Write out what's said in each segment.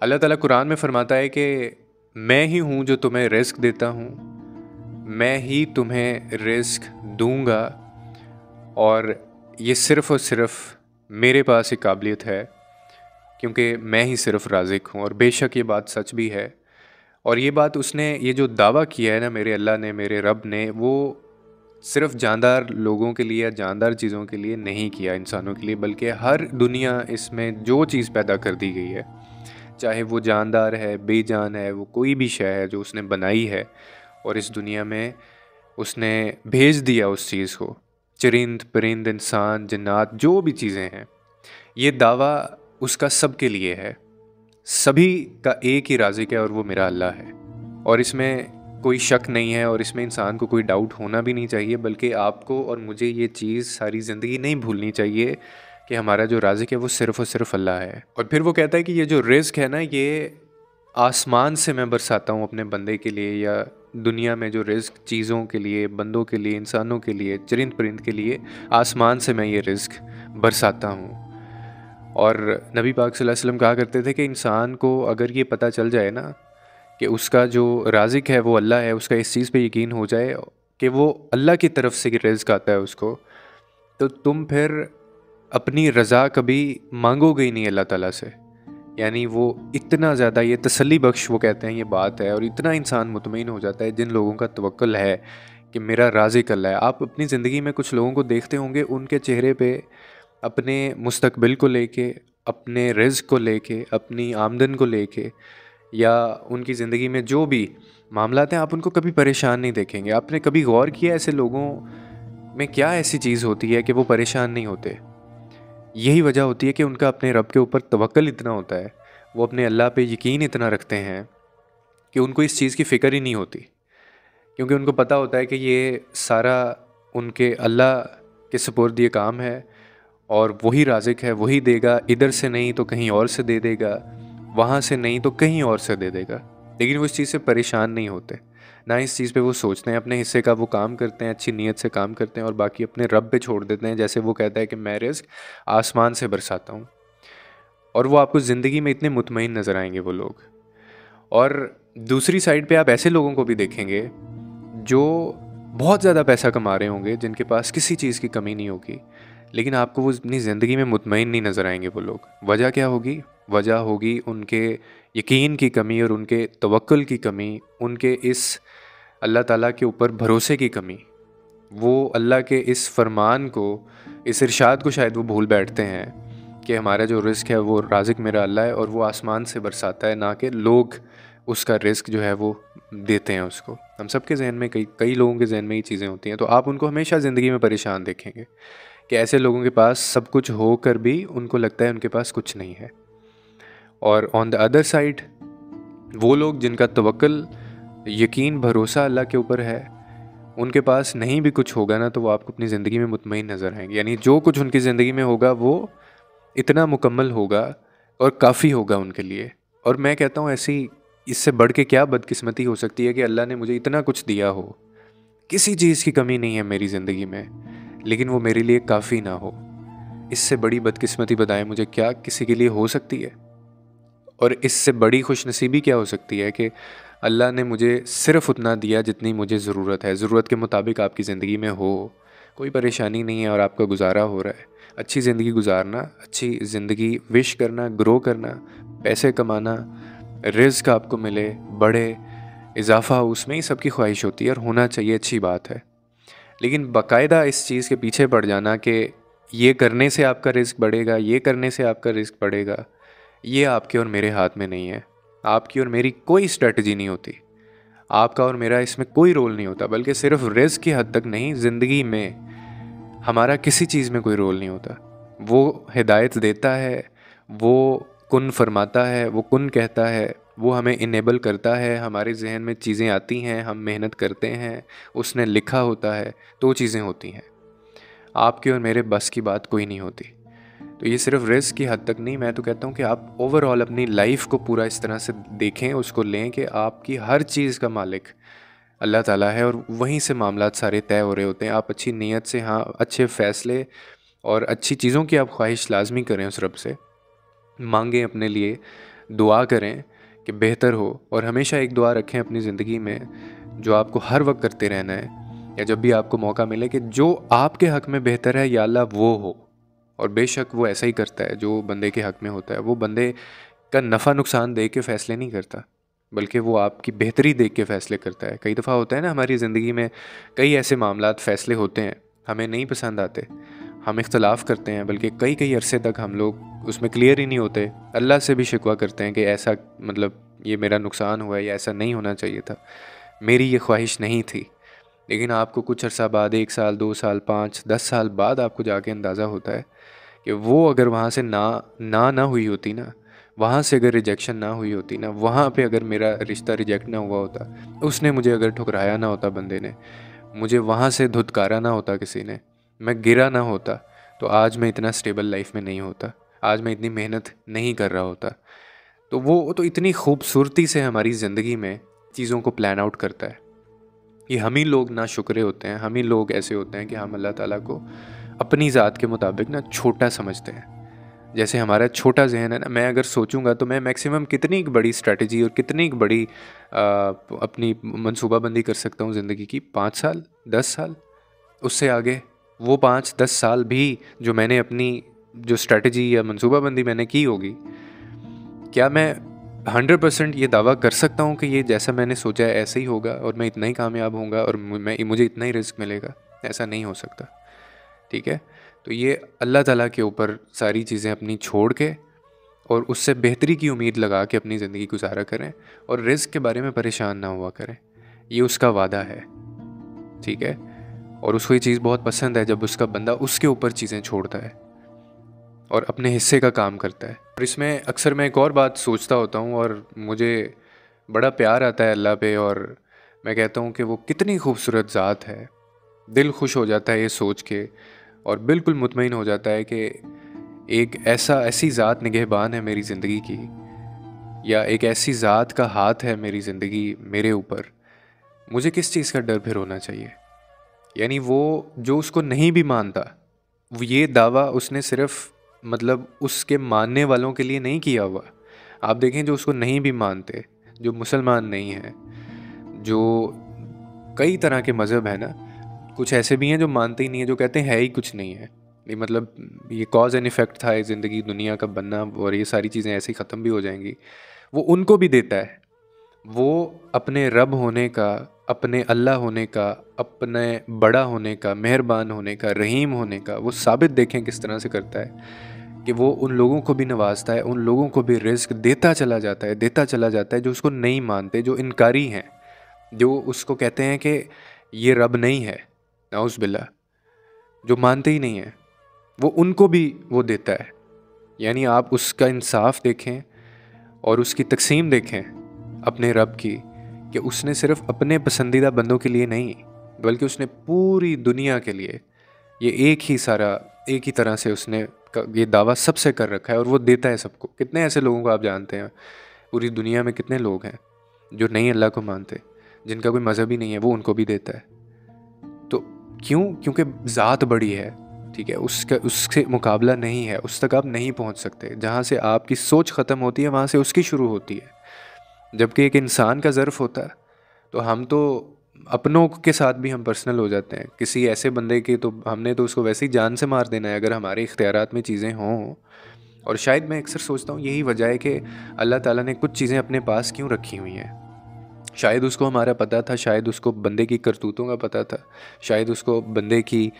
अल्लाह ताला कुरान में फ़रमाता है कि मैं ही हूँ जो तुम्हें रिज़्क देता हूँ, मैं ही तुम्हें रिज़्क दूँगा और ये सिर्फ़ और सिर्फ़ मेरे पास ही काबिलियत है, क्योंकि मैं ही सिर्फ़ राज़िक हूँ। और बेशक ये बात सच भी है। और ये बात उसने, ये जो दावा किया है ना मेरे अल्लाह ने, मेरे रब ने, वो सिर्फ़ जानदार लोगों के लिए या जानदार चीज़ों के लिए नहीं किया, इंसानों के लिए, बल्कि हर दुनिया इसमें जो चीज़ पैदा कर दी गई है, चाहे वो जानदार है, बेजान है, वो कोई भी शय है जो उसने बनाई है और इस दुनिया में उसने भेज दिया उस चीज़ को, चरिंद, परिंद, इंसान, जिन्नात, जो भी चीज़ें हैं, ये दावा उसका सबके लिए है। सभी का एक ही राज़िक है और वो मेरा अल्लाह है। और इसमें कोई शक नहीं है और इसमें इंसान को कोई डाउट होना भी नहीं चाहिए, बल्कि आपको और मुझे ये चीज़ सारी ज़िंदगी नहीं भूलनी चाहिए कि हमारा जो राज़िक है वो सिर्फ़ और सिर्फ़ अल्लाह है। और फिर वो कहता है कि ये जो रिज़्क है ना, ये आसमान से मैं बरसाता हूँ अपने बंदे के लिए, या दुनिया में जो रिज़्क चीज़ों के लिए, बंदों के लिए, इंसानों के लिए, चरिंद परिंद के लिए, आसमान से मैं ये रिज़्क बरसाता हूँ। और नबी पाक सल्लल्लाहु अलैहि वसल्लम कहा करते थे कि इंसान को अगर ये पता चल जाए ना कि उसका जो राज़िक है वो अल्लाह है, उसका इस चीज़ पे यकीन हो जाए कि वो अल्लाह की तरफ से रिज़्क आता है उसको, तो तुम फिर अपनी रज़ा कभी मांगोगे ही नहीं अल्लाह ताला से। यानी वो इतना ज़्यादा, ये तसल्ली बख्श वो कहते हैं ये बात है, और इतना इंसान मुतमईन हो जाता है जिन लोगों का तवक्कुल है कि मेरा राज़िक अल्लाह है। आप अपनी ज़िंदगी में कुछ लोगों को देखते होंगे, उनके चेहरे पे अपने मुस्तकबिल को लेके, अपने रिज़्क को लेके, अपनी आमदन को लेके, या उनकी ज़िंदगी में जो भी मामलात हैं, आप उनको कभी परेशान नहीं देखेंगे। आपने कभी गौर किया ऐसे लोगों में क्या ऐसी चीज़ होती है कि वो परेशान नहीं होते? यही वजह होती है कि उनका अपने रब के ऊपर तवक्कुल इतना होता है, वो अपने अल्लाह पे यकीन इतना रखते हैं कि उनको इस चीज़ की फ़िक्र ही नहीं होती। क्योंकि उनको पता होता है कि ये सारा उनके अल्लाह के सुपुर्द ये काम है और वही राज़िक है, वही देगा, इधर से नहीं तो कहीं और से दे देगा, वहाँ से नहीं तो कहीं और से दे देगा। लेकिन वो इस चीज़ से परेशान नहीं होते, ना इस चीज़ पे वो सोचते हैं, अपने हिस्से का वो काम करते हैं, अच्छी नीयत से काम करते हैं और बाकी अपने रब पे छोड़ देते हैं। जैसे वो कहता है कि मैं रिज़्क आसमान से बरसाता हूँ, और वो आपको ज़िंदगी में इतने मुतमईन नज़र आएंगे वो लोग। और दूसरी साइड पे आप ऐसे लोगों को भी देखेंगे जो बहुत ज़्यादा पैसा कमा रहे होंगे, जिनके पास किसी चीज़ की कमी नहीं होगी, लेकिन आपको वो अपनी ज़िंदगी में मुतमईन नहीं नज़र आएंगे वो लोग। वजह क्या होगी? वजह होगी उनके यकीन की कमी और उनके तवक्कुल की कमी, उनके इस अल्लाह ताला के ऊपर भरोसे की कमी। वो अल्लाह के इस फरमान को, इस इरशाद को शायद वो भूल बैठते हैं कि हमारा जो रिज़्क है वो राज़िक मेरा अल्लाह है और वो आसमान से बरसाता है, ना कि लोग उसका रिज़्क जो है वो देते हैं उसको। हम सब के ज़हन में, कई कई लोगों के ज़हन में ये चीज़ें होती हैं, तो आप उनको हमेशा ज़िंदगी में परेशान देखेंगे कि ऐसे लोगों के पास सब कुछ होकर भी उनको लगता है उनके पास कुछ नहीं है। और ऑन द अदर साइड वो लोग जिनका तवक्कुल, यकीन, भरोसा अल्लाह के ऊपर है, उनके पास नहीं भी कुछ होगा ना, तो वो आपको अपनी ज़िंदगी में मुतमईन नज़र आएंगे। यानी जो कुछ उनकी ज़िंदगी में होगा वो इतना मुकम्मल होगा और काफ़ी होगा उनके लिए। और मैं कहता हूँ, ऐसी इससे बढ़ के क्या बदकिस्मती हो सकती है कि अल्लाह ने मुझे इतना कुछ दिया हो, किसी चीज़ की कमी नहीं है मेरी ज़िंदगी में, लेकिन वो मेरे लिए काफ़ी ना हो। इससे बड़ी बदकिस्मती बताएं मुझे क्या किसी के लिए हो सकती है? और इससे बड़ी खुशनसीबी क्या हो सकती है कि अल्लाह ने मुझे सिर्फ़ उतना दिया जितनी मुझे ज़रूरत है। ज़रूरत के मुताबिक आपकी ज़िंदगी में हो, कोई परेशानी नहीं है और आपका गुज़ारा हो रहा है। अच्छी ज़िंदगी गुज़ारना, अच्छी ज़िंदगी विश करना, ग्रो करना, पैसे कमाना, रिज़्क आपको मिले, बढ़े, इज़ाफ़ा हो, उसमें ही सबकी ख्वाहिश होती है और होना चाहिए, अच्छी बात है। लेकिन बाकायदा इस चीज़ के पीछे पड़ जाना कि ये करने से आपका रिज़्क बढ़ेगा, ये करने से आपका रिज़्क बढ़ेगा, ये आपके और मेरे हाथ में नहीं है। आपकी और मेरी कोई स्ट्रेटजी नहीं होती। आपका और मेरा इसमें कोई रोल नहीं होता, बल्कि सिर्फ रिज़्क की हद तक नहीं, ज़िंदगी में हमारा किसी चीज़ में कोई रोल नहीं होता। वो हिदायत देता है, वो कुन फरमाता है, वो कुन कहता है, वो हमें इनेबल करता है, हमारे ज़हन में चीज़ें आती हैं, हम मेहनत करते हैं, उसने लिखा होता है, तो चीज़ें होती हैं। आपके और मेरे बस की बात कोई नहीं होती। तो ये सिर्फ रिस्क की हद तक नहीं, मैं तो कहता हूँ कि आप ओवरऑल अपनी लाइफ को पूरा इस तरह से देखें, उसको लें कि आपकी हर चीज़ का मालिक अल्लाह ताला है और वहीं से मामलात सारे तय हो रहे होते हैं। आप अच्छी नीयत से, हाँ, अच्छे फ़ैसले और अच्छी चीज़ों की आप ख्वाहिश लाजमी करें, उस रब से मांगें अपने लिए, दुआ करें कि बेहतर हो, और हमेशा एक दुआ रखें अपनी ज़िंदगी में जो आपको हर वक्त करते रहना है, या जब भी आपको मौका मिले, कि जो आपके हक़ में बेहतर है या अल्लाह वो हो। और बेशक वो ऐसा ही करता है जो बंदे के हक़ में होता है। वो बंदे का नफ़ा नुकसान देख के फ़ैसले नहीं करता, बल्कि वो आपकी बेहतरी देख के फ़ैसले करता है। कई दफ़ा होता है ना हमारी ज़िंदगी में, कई ऐसे मामलात फ़ैसले होते हैं, हमें नहीं पसंद आते, हम इख्तलाफ़ करते हैं, बल्कि कई कई अरसे तक हम लोग उसमें क्लियर ही नहीं होते। अल्लाह से भी शिकवा करते हैं कि ऐसा मतलब ये मेरा नुकसान हुआ है, या ऐसा नहीं होना चाहिए था, मेरी ये ख्वाहिश नहीं थी। लेकिन आपको कुछ अरसा बाद, 1 साल, 2 साल, 5, 10 साल बाद आपको जाके अंदाज़ा होता है कि वो अगर वहाँ से ना हुई होती ना, वहाँ से अगर रिजेक्शन ना हुई होती ना, वहाँ पे अगर मेरा रिश्ता रिजेक्ट ना हुआ होता, उसने मुझे अगर ठुकराया ना होता, बंदे ने मुझे वहाँ से धुतकारा ना होता किसी ने, मैं गिरा ना होता, तो आज मैं इतना स्टेबल लाइफ में नहीं होता, आज मैं इतनी मेहनत नहीं कर रहा होता। तो वो तो इतनी खूबसूरती से हमारी ज़िंदगी में चीज़ों को प्लान आउट करता है। ये हम ही लोग नाशुक्रे होते हैं, हम ही लोग ऐसे होते हैं कि हम अल्लाह ताला को अपनी ज़ात के मुताबिक ना छोटा समझते हैं। जैसे हमारा छोटा ज़हन है ना, मैं अगर सोचूंगा तो मैं मैक्सिमम कितनी एक बड़ी स्ट्रैटेजी और कितनी एक बड़ी अपनी मनसूबाबंदी कर सकता हूँ ज़िंदगी की, 5 साल, 10 साल, उससे आगे। वो 5-10 साल भी जो मैंने अपनी जो स्ट्रैटेजी या मनसूबाबंदी मैंने की होगी, क्या मैं 100% ये दावा कर सकता हूँ कि ये जैसा मैंने सोचा है ऐसे ही होगा, और मैं इतना ही कामयाब होऊंगा, और मुझे इतना ही रिस्क मिलेगा? ऐसा नहीं हो सकता। ठीक है, तो ये अल्लाह ताला के ऊपर सारी चीज़ें अपनी छोड़ के और उससे बेहतरी की उम्मीद लगा के अपनी ज़िंदगी गुजारा करें, और रिस्क के बारे में परेशान ना हुआ करें। ये उसका वादा है, ठीक है। और उसको ये चीज़ बहुत पसंद है जब उसका बंदा उसके ऊपर चीज़ें छोड़ता है और अपने हिस्से का काम करता है। और इसमें अक्सर मैं एक और बात सोचता होता हूँ, और मुझे बड़ा प्यार आता है अल्लाह पे, और मैं कहता हूँ कि वो कितनी खूबसूरत ज़ात है। दिल खुश हो जाता है ये सोच के, और बिल्कुल मुतमईन हो जाता है कि एक ऐसी ज़ात निगहबान है मेरी ज़िंदगी की, या एक ऐसी ज़ात का हाथ है मेरी ज़िंदगी मेरे ऊपर। मुझे किस चीज़ का डर फिर होना चाहिए? यानी वो जो उसको नहीं भी मानता, वो ये दावा उसने सिर्फ मतलब उसके मानने वालों के लिए नहीं किया हुआ। आप देखें, जो उसको नहीं भी मानते, जो मुसलमान नहीं हैं, जो कई तरह के मज़हब हैं ना, कुछ ऐसे भी हैं जो मानते ही नहीं हैं, जो कहते हैं है ही कुछ नहीं है, ये मतलब ये कॉज एंड इफ़ेक्ट था, ये ज़िंदगी दुनिया का बनना, और ये सारी चीज़ें ऐसे ही ख़त्म भी हो जाएंगी। वो उनको भी देता है। वो अपने रब होने का, अपने अल्लाह होने का, अपने बड़ा होने का, मेहरबान होने का, रहीम होने का, वो साबित देखें किस तरह से करता है कि वो उन लोगों को भी नवाजता है, उन लोगों को भी रिज़्क देता चला जाता है, देता चला जाता है, जो उसको नहीं मानते, जो इनकारी हैं, जो उसको कहते हैं कि ये रब नहीं है, नाउज़ बिल्लाह, जो मानते ही नहीं हैं, वो उनको भी वो देता है। यानी आप उसका इंसाफ देखें और उसकी तकसीम देखें अपने रब की, कि उसने सिर्फ अपने पसंदीदा बंदों के लिए नहीं, बल्कि उसने पूरी दुनिया के लिए ये एक ही तरह से उसने ये दावा सबसे कर रखा है, और वो देता है सबको। कितने ऐसे लोगों को आप जानते हैं पूरी दुनिया में, कितने लोग हैं जो नहीं अल्लाह को मानते, जिनका कोई मज़हब ही नहीं है, वो उनको भी देता है। तो क्यों? क्योंकि ज़ात बड़ी है, ठीक है, उससे मुकाबला नहीं है, उस तक आप नहीं पहुंच सकते। जहाँ से आपकी सोच ख़त्म होती है, वहाँ से उसकी शुरू होती है। जबकि एक इंसान का ज़र्फ़ होता है, तो हम तो अपनों के साथ भी हम पर्सनल हो जाते हैं। किसी ऐसे बंदे की तो हमने तो उसको वैसे ही जान से मार देना है अगर हमारे इख्तियारात में चीज़ें हों। और शायद मैं अक्सर सोचता हूँ यही वजह है कि अल्लाह ताला ने कुछ चीज़ें अपने पास क्यों रखी हुई हैं। शायद उसको हमारा पता था, शायद उसको बंदे की करतूतों का पता था, शायद उसको बंदे की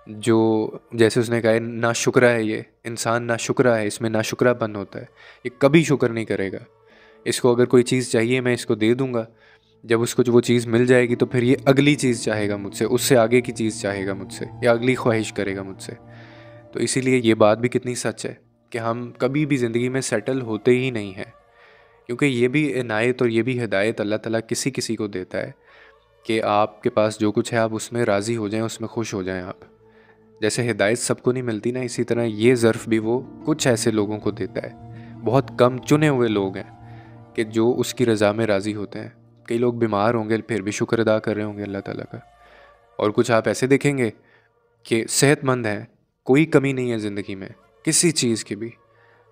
जो, जैसे उसने कहा नाशुक्रा है, ये इंसान नाशुक्रा है, इसमें नाशुक्रापन होता है, ये कभी शुक्र नहीं करेगा। इसको अगर कोई चीज़ चाहिए मैं इसको दे दूँगा, जब उसको जो वो चीज़ मिल जाएगी तो फिर ये अगली चीज़ चाहेगा मुझसे, उससे आगे की चीज़ चाहेगा मुझसे, या अगली ख्वाहिश करेगा मुझसे। तो इसीलिए ये बात भी कितनी सच है कि हम कभी भी ज़िंदगी में सेटल होते ही नहीं हैं, क्योंकि ये भी इनायत और ये भी हिदायत अल्लाह ताला किसी किसी को देता है कि आपके पास जो कुछ है आप उसमें राज़ी हो जाएं, उसमें खुश हो जाएं आप। जैसे हिदायत सबको नहीं मिलती ना, इसी तरह ये ज़र्फ़ भी वो कुछ ऐसे लोगों को देता है। बहुत कम चुने हुए लोग हैं कि जो उसकी रज़ा में राज़ी होते हैं। कई लोग बीमार होंगे फिर भी शुक्र अदा कर रहे होंगे अल्लाह ताला का, और कुछ आप ऐसे देखेंगे कि सेहतमंद हैं, कोई कमी नहीं है ज़िंदगी में किसी चीज़ की भी,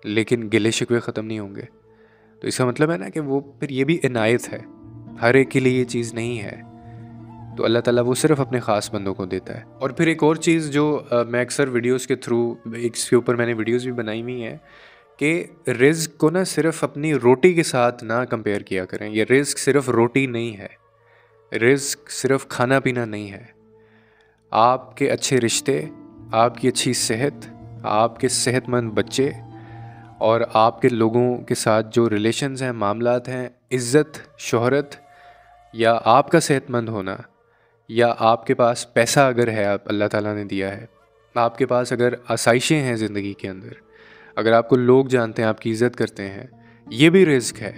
लेकिन गिले शिकवे ख़त्म नहीं होंगे। तो इसका मतलब है ना कि वो फिर ये भी इनायत है, हर एक के लिए ये चीज़ नहीं है। तो अल्लाह ताला वो सिर्फ़ अपने ख़ास बंदों को देता है। और फिर एक और चीज़ जो मैं अक्सर वीडियोस के थ्रू, इसके ऊपर मैंने वीडियोस भी बनाई हुई हैं, कि रिज़्क को ना सिर्फ़ अपनी रोटी के साथ ना कंपेयर किया करें। ये रिज़्क सिर्फ़ रोटी नहीं है, रिज़्क सिर्फ़ खाना पीना नहीं है। आपके अच्छे रिश्ते, आपकी अच्छी सेहत, आपके सेहतमंद बच्चे और आपके लोगों के साथ जो रिलेशंस हैं, मामलात हैं, इज़्ज़त, शोहरत, या आपका सेहतमंद होना, या आपके पास पैसा अगर है, आप अल्लाह ताला ने दिया है, आपके पास अगर आसाइशें हैं ज़िंदगी के अंदर, अगर आपको लोग जानते हैं, आपकी इज़्ज़त करते हैं, ये भी रिज़्क है।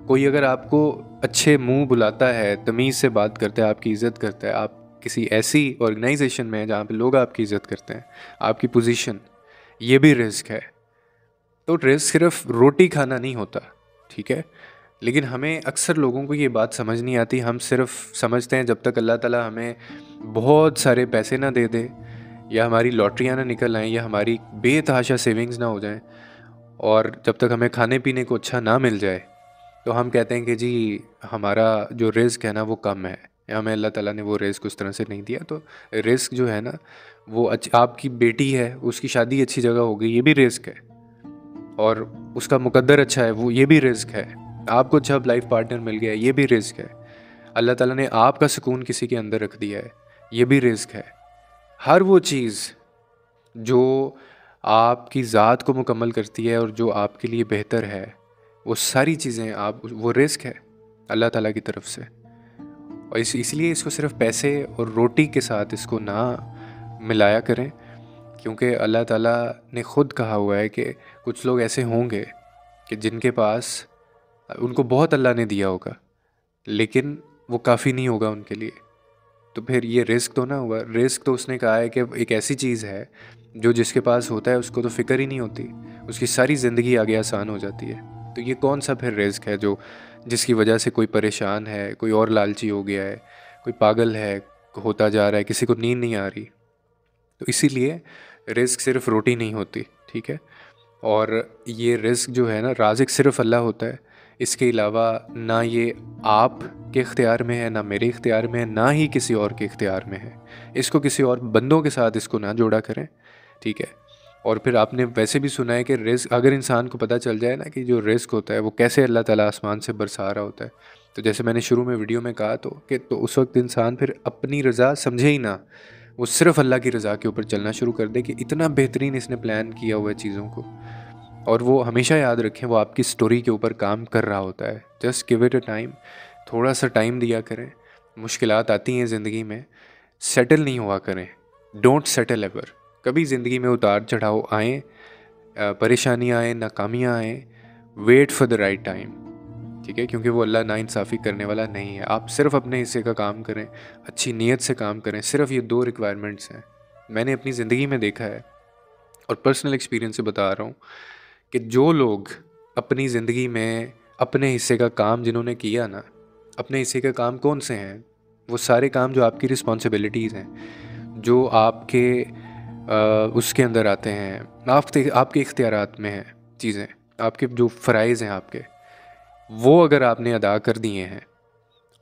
कोई अगर आपको अच्छे मुंह बुलाता है, तमीज़ से बात करता है, आपकी इज़्ज़त करता है, आप किसी ऐसी ऑर्गेनाइजेशन में हैं जहाँ पे लोग आपकी इज़्ज़त करते हैं, आपकी पोजीशन, ये भी रिज़्क है। तो रिज़्क सिर्फ रोटी खाना नहीं होता, ठीक है। लेकिन हमें अक्सर लोगों को ये बात समझ नहीं आती। हम सिर्फ समझते हैं जब तक अल्लाह ताला हमें बहुत सारे पैसे ना दे दे, या हमारी लॉटरियाँ ना निकल आएँ, या हमारी बेतहाशा सेविंग्स ना हो जाएं, और जब तक हमें खाने पीने को अच्छा ना मिल जाए, तो हम कहते हैं कि जी हमारा जो रिज़्क है ना वो कम है, या हमें अल्लाह ताला ने वो रिज़्क उस तरह से नहीं दिया। तो रिज़्क जो है ना वो आपकी बेटी है, उसकी शादी अच्छी जगह हो गई, ये भी रिज़्क है। और उसका मुकद्दर अच्छा है, वो ये भी रिज़्क है। आपको जब लाइफ पार्टनर मिल गया, ये भी रिज़्क है। अल्लाह ताला ने आपका सुकून किसी के अंदर रख दिया है, ये भी रिज़्क है। हर वो चीज़ जो आपकी ज़ात को मुकम्मल करती है और जो आपके लिए बेहतर है, वो सारी चीज़ें वो रिज़्क है अल्लाह ताला की तरफ से। और इसलिए इसको सिर्फ पैसे और रोटी के साथ इसको ना मिलाया करें, क्योंकि अल्लाह ताला ने ख़ुद कहा हुआ है कि कुछ लोग ऐसे होंगे कि जिनके पास उनको बहुत अल्लाह ने दिया होगा, लेकिन वो काफ़ी नहीं होगा उनके लिए। तो फिर ये रिस्क तो ना हुआ। रिस्क तो उसने कहा है कि एक ऐसी चीज़ है जो जिसके पास होता है उसको तो फ़िक्र ही नहीं होती, उसकी सारी ज़िंदगी आगे आसान हो जाती है। तो ये कौन सा फिर रिस्क है जो जिसकी वजह से कोई परेशान है, कोई और लालची हो गया है, कोई पागल है, होता जा रहा है, किसी को नींद नहीं आ रही। तो इसीलिए रिस्क सिर्फ रोटी नहीं होती, ठीक है। और ये रिस्क जो है ना, राज़िक सिर्फ अल्लाह होता है। इसके अलावा ना ये आप के इख्तियार में है, ना मेरे इख्तियार में है, ना ही किसी और के इख्तियार में है। इसको किसी और बंदों के साथ इसको ना जोड़ा करें, ठीक है। और फिर आपने वैसे भी सुना है कि रिस्क, अगर इंसान को पता चल जाए ना कि जो रिस्क होता है वो कैसे अल्लाह ताला आसमान से बरसा रहा होता है, तो जैसे मैंने शुरू में वीडियो में कहा तो उस वक्त इंसान फिर अपनी रज़ा समझे ही ना, वो सिर्फ़ अल्लाह की रज़ा के ऊपर चलना शुरू कर दे कि इतना बेहतरीन इसने प्लान किया हुआ है चीज़ों को। और वो हमेशा याद रखें, वो आपकी स्टोरी के ऊपर काम कर रहा होता है। Just give it a time, थोड़ा सा टाइम दिया करें। मुश्किलात आती हैं ज़िंदगी में, सेटल नहीं हुआ करें, डोंट सेटल एवर। कभी ज़िंदगी में उतार चढ़ाव आएँ, परेशानियाँ आएँ, नाकामियाँ आएँ, wait for the right time, ठीक है। क्योंकि वो अल्लाह नाइंसाफ़ी करने वाला नहीं है। आप सिर्फ अपने हिस्से का काम करें, अच्छी नीयत से काम करें। सिर्फ ये 2 रिक्वायरमेंट्स हैं। मैंने अपनी ज़िंदगी में देखा है और पर्सनल एक्सपीरियंस से बता रहा हूँ कि जो लोग अपनी ज़िंदगी में अपने हिस्से का काम जिन्होंने किया ना, अपने हिस्से का काम कौन से हैं? वो सारे काम जो आपकी रिस्पॉन्सिबिलिटीज़ हैं, जो आपके उसके अंदर आते हैं, आपके इख्तियारात में हैं चीज़ें, आपके जो फ़राइज़ हैं आपके, वो अगर आपने अदा कर दिए हैं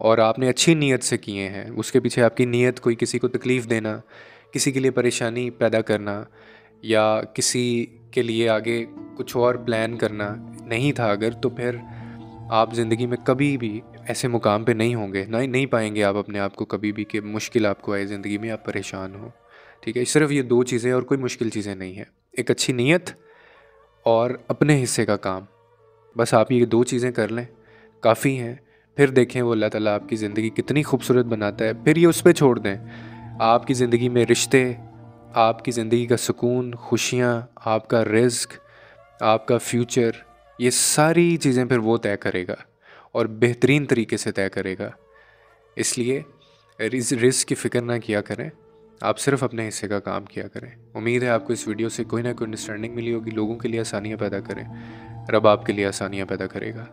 और आपने अच्छी नीयत से किए हैं, उसके पीछे आपकी नीयत कोई किसी को तकलीफ़ देना, किसी के लिए परेशानी पैदा करना, या किसी के लिए आगे कुछ और प्लान करना नहीं था अगर, तो फिर आप ज़िंदगी में कभी भी ऐसे मुकाम पे नहीं होंगे, नहीं पाएंगे आप अपने आप को कभी भी कि मुश्किल आपको आए ज़िंदगी में, आप परेशान हो, ठीक है। सिर्फ ये 2 चीज़ें और कोई मुश्किल चीज़ें नहीं हैं, एक अच्छी नीयत और अपने हिस्से का काम। बस आप ये 2 चीज़ें कर लें, काफ़ी हैं। फिर देखें वो अल्लाह ताला आपकी ज़िंदगी कितनी खूबसूरत बनाता है। फिर ये उस पे छोड़ दें। आपकी ज़िंदगी में रिश्ते, आपकी ज़िंदगी का सुकून, खुशियाँ, आपका रिज़्क, आपका फ्यूचर, ये सारी चीज़ें फिर वो तय करेगा और बेहतरीन तरीके से तय करेगा। इसलिए रिज़्क की फ़िक्र ना किया करें, आप सिर्फ अपने हिस्से का काम किया करें। उम्मीद है आपको इस वीडियो से कोई ना कोई अंडरस्टैंडिंग मिली होगी। लोगों के लिए आसानियाँ पैदा करें, रब आपके लिए आसानियाँ पैदा करेगा।